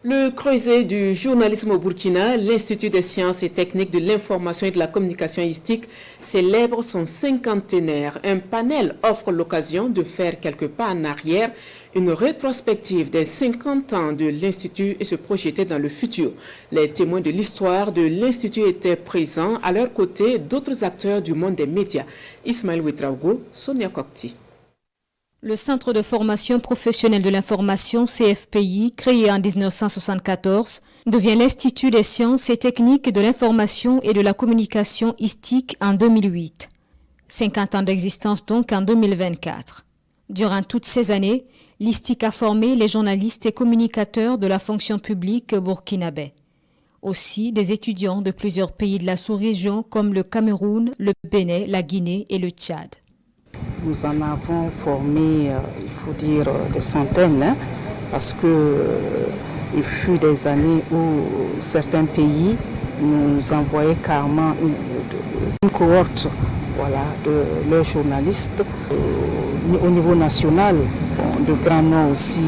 Le creuset du journalisme au Burkina, l'Institut des sciences et techniques de l'information et de la communication ISTIC, célèbre son cinquantenaire. Un panel offre l'occasion de faire quelques pas en arrière, une rétrospective des 50 ans de l'Institut et se projeter dans le futur. Les témoins de l'histoire de l'Institut étaient présents, à leur côté d'autres acteurs du monde des médias. Ismaël Ouedraogo, Sonia Kokti. Le Centre de formation professionnelle de l'information, CFPI, créé en 1974, devient l'Institut des sciences et techniques de l'information et de la communication ISTIC en 2008. 50 ans d'existence donc en 2024. Durant toutes ces années, l'ISTIC a formé les journalistes et communicateurs de la fonction publique burkinabé. Aussi des étudiants de plusieurs pays de la sous-région comme le Cameroun, le Bénin, la Guinée et le Tchad. Nous en avons formé, il faut dire, des centaines, parce qu'il fut des années où certains pays nous envoyaient carrément une cohorte de leurs journalistes. Au niveau national, de grands noms aussi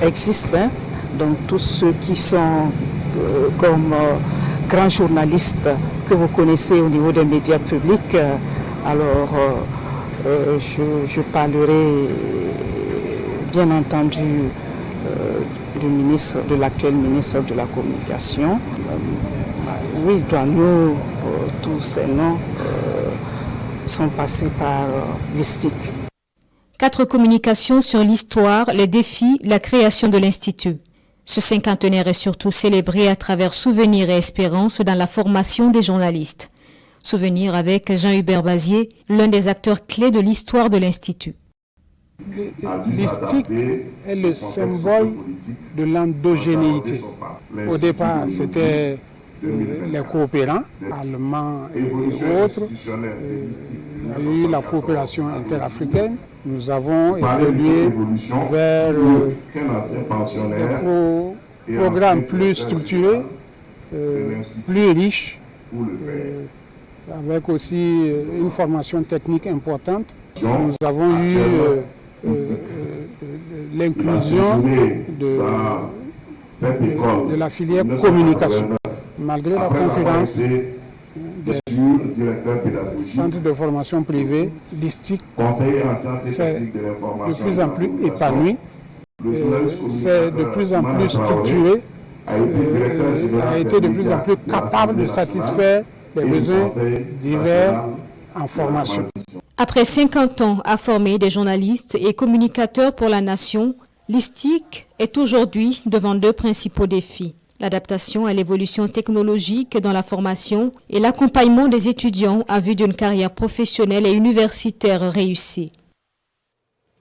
existent. Donc tous ceux qui sont comme grands journalistes que vous connaissez au niveau des médias publics, je parlerai bien entendu de l'actuel ministre de la Communication. Oui, Douaneau, tous ces noms sont passés par l'ISTIC. 4 communications sur l'histoire, les défis, la création de l'Institut. Ce cinquantenaire est surtout célébré à travers souvenirs et espérances dans la formation des journalistes. Souvenir avec Jean-Hubert Bazier, l'un des acteurs clés de l'histoire de l'Institut. L'ISTIC est le symbole de l'endogénéité. Au départ, c'était les coopérants, allemands et autres. Il y a eu la coopération interafricaine. Nous avons évolué vers des programmes plus structurés, plus riches, avec aussi une formation technique importante. Nous avons eu l'inclusion de la filière communication. Malgré la concurrence des centres de formation privés, l'ISTIC c'est de plus en plus épanoui, c'est de plus en plus structuré, a été de plus en plus capable de satisfaire les besoins divers en formation. Après 50 ans à former des journalistes et communicateurs pour la nation, l'ISTIC est aujourd'hui devant 2 principaux défis. L'adaptation à l'évolution technologique dans la formation et l'accompagnement des étudiants en vue d'une carrière professionnelle et universitaire réussie.